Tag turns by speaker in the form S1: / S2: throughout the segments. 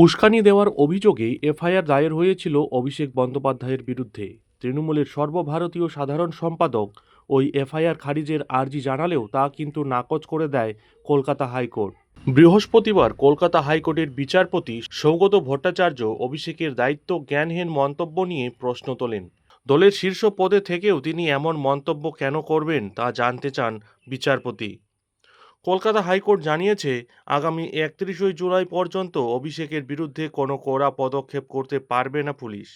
S1: উস্কানি দেওয়ার অভিযোগে এফআইআর দায়ের হয়েছিল অভিষেক বন্দ্যোপাধ্যায়ের বিরুদ্ধে। তৃণমূলের সর্বভারতীয় সাধারণ সম্পাদক ওই এফআইআর খারিজের আর্জি জানালেও তা কিন্তু নাকচ করে দেয় কলকাতা হাইকোর্ট। বৃহস্পতিবার কলকাতা হাইকোর্টের বিচারপতি সৌগত ভট্টাচার্য অভিষেকের দায়িত্ব জ্ঞানহীন মন্তব্য নিয়ে প্রশ্ন তোলেন। দলের শীর্ষ পদে থেকেও তিনি এমন মন্তব্য কেন করবেন তা জানতে চান বিচারপতি। কলকাতা হাইকোর্ট জানিয়েছে, আগামী 31 জুলাই পর্যন্ত অভিষেকের বিরুদ্ধে কোনো কড়া পদক্ষেপ করতে পারবে না পুলিশ।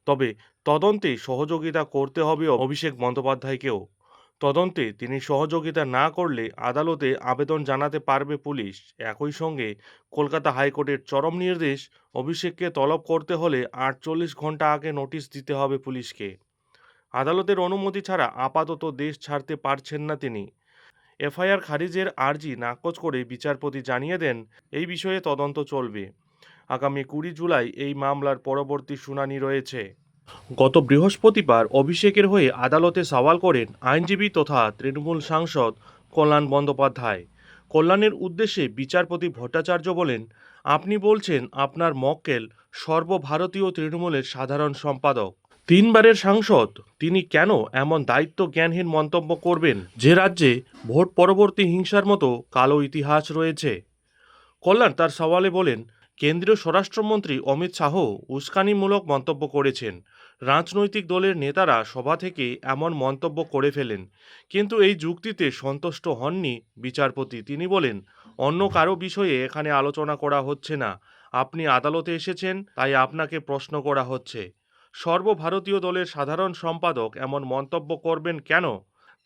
S1: তবে তদন্তে সহযোগিতা করতে হবে অভিষেক বন্দ্যোপাধ্যায়কেও। তদন্তে তিনি সহযোগিতা না করলে আদালতে আবেদন জানাতে পারবে পুলিশ। একই সঙ্গে কলকাতা হাইকোর্টের চরম নির্দেশ, অভিষেককে তলব করতে হলে 48 ঘন্টা আগে নোটিশ দিতে হবে পুলিশকে। আদালতের অনুমতি ছাড়া আপাতত দেশ ছাড়তে পারছেন না তিনি। এফআইআর খারিজের আর্জি নাকচ করে বিচারপতি জানিয়ে দেন, এই বিষয়ে তদন্ত চলবে। আগামী 20 জুলাই এই মামলার পরবর্তী শুনানি রয়েছে। গত বৃহস্পতিবার অভিষেকের হয়ে আদালতে সওয়াল করেন আইনজীবী তথা তৃণমূল সাংসদ কল্যাণ বন্দ্যোপাধ্যায়। কল্যাণের উদ্দেশ্যে বিচারপতি ভট্টাচার্য বলেন, আপনি বলছেন আপনার মক্কেল সর্বভারতীয় তৃণমূলের সাধারণ সম্পাদক, 3বারের সাংসদ, তিনি কেন এমন দায়িত্ব জ্ঞানহীন মন্তব্য করবেন যে রাজ্যে ভোট পরবর্তী হিংসার মতো কালো ইতিহাস রয়েছে। কল্যাণ তার সওয়ালে বলেন, কেন্দ্রীয় স্বরাষ্ট্রমন্ত্রী অমিত শাহ উস্কানিমূলক মন্তব্য করেছেন। রাজনৈতিক দলের নেতারা সভা থেকে এমন মন্তব্য করে ফেলেন, কিন্তু এই যুক্তিতে সন্তুষ্ট হননি বিচারপতি। তিনি বলেন, অন্য কারো বিষয়ে এখানে আলোচনা করা হচ্ছে না। আপনি আদালতে এসেছেন, তাই আপনাকে প্রশ্ন করা হচ্ছে। সর্বভারতীয় দলের সাধারণ সম্পাদক এমন মন্তব্য করবেন কেন?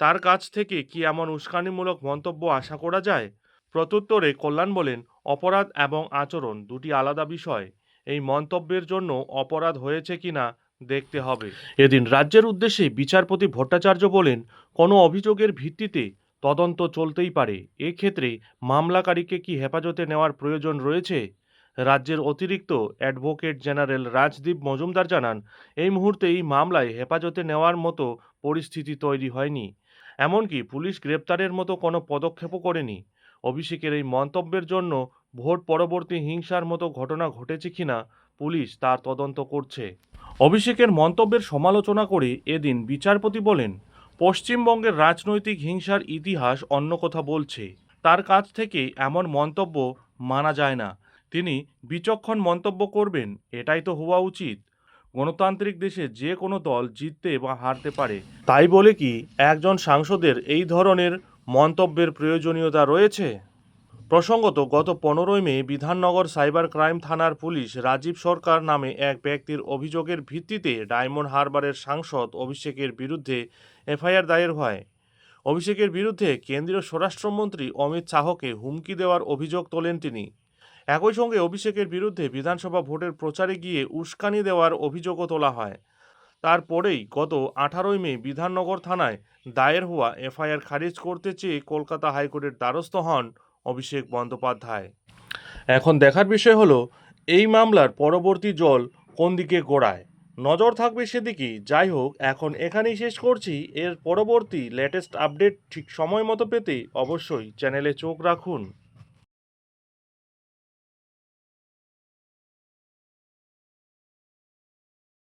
S1: তার কাছ থেকে কি এমন উস্কানিমূলক মন্তব্য আশা করা যায়? প্রত্যুত্তরে কল্যাণ বলেন, অপরাধ এবং আচরণ দুটি আলাদা বিষয়। এই মন্তব্যের জন্য অপরাধ হয়েছে কিনা দেখতে হবে। এদিন রাজ্যের উদ্দেশ্যে বিচারপতি ভট্টাচার্য বলেন, কোনো অভিযোগের ভিত্তিতে তদন্ত চলতেই পারে। এক্ষেত্রে মামলাকারীকে কি হেফাজতে নেওয়ার প্রয়োজন রয়েছে? রাজ্যের অতিরিক্ত অ্যাডভোকেট জেনারেল রাজদীপ মজুমদার জানান, এই মুহূর্তে এই মামলায় হেফাজতে নেওয়ার মতো পরিস্থিতি তৈরি হয়নি। এমনকি পুলিশ গ্রেপ্তারের মতো কোনো পদক্ষেপও করেনি। অভিষেকের এই মন্তব্যের জন্য ভোট পরবর্তী হিংসার মতো ঘটনা ঘটেছে কিনা পুলিশ তার তদন্ত করছে। অভিষেকের মন্তব্যের সমালোচনা করে এদিন বিচারপতি বলেন, পশ্চিমবঙ্গের রাজনৈতিক হিংসার ইতিহাস অন্য কথা বলছে। তার কাছ থেকে এমন মন্তব্য মানা যায় না। তিনি বিচক্ষণ মন্তব্য করবেন, এটাই তো হওয়া উচিত। গণতান্ত্রিক দেশে যে কোনো দল জিততে বা হারতে পারে, তাই বলে কি একজন সাংসদের এই ধরনের মন্তব্যের প্রয়োজনীয়তা রয়েছে? প্রসঙ্গত, গত 15 মে বিধাননগর সাইবার ক্রাইম থানার পুলিশ রাজীব সরকার নামে এক ব্যক্তির অভিযোগের ভিত্তিতে ডায়মন্ড হারবারের সাংসদ অভিষেকের বিরুদ্ধে এফআইআর দায়ের হয়। অভিষেকের বিরুদ্ধে কেন্দ্রীয় স্বরাষ্ট্রমন্ত্রী অমিত শাহকে হুমকি দেওয়ার অভিযোগ তোলেন তিনি। একই সঙ্গে অভিষেকের বিরুদ্ধে বিধানসভা ভোটের প্রচারে গিয়ে উস্কানি দেওয়ার অভিযোগও তোলা হয়। তারপরেই গত 18 মে বিধাননগর থানায় দায়ের হওয়া এফআইআর খারিজ করতে চেয়ে কলকাতা হাইকোর্টের দ্বারস্থ হন অভিষেক বন্দ্যোপাধ্যায়। এখন দেখার বিষয় হলো, এই মামলার পরবর্তী জল কোন দিকে গড়ায়। নজর থাকবে সেদিকেই। যাই হোক, এখন এখানেই শেষ করছি। এর পরবর্তী লেটেস্ট আপডেট ঠিক সময় মতো পেতে অবশ্যই চ্যানেলে চোখ রাখুন।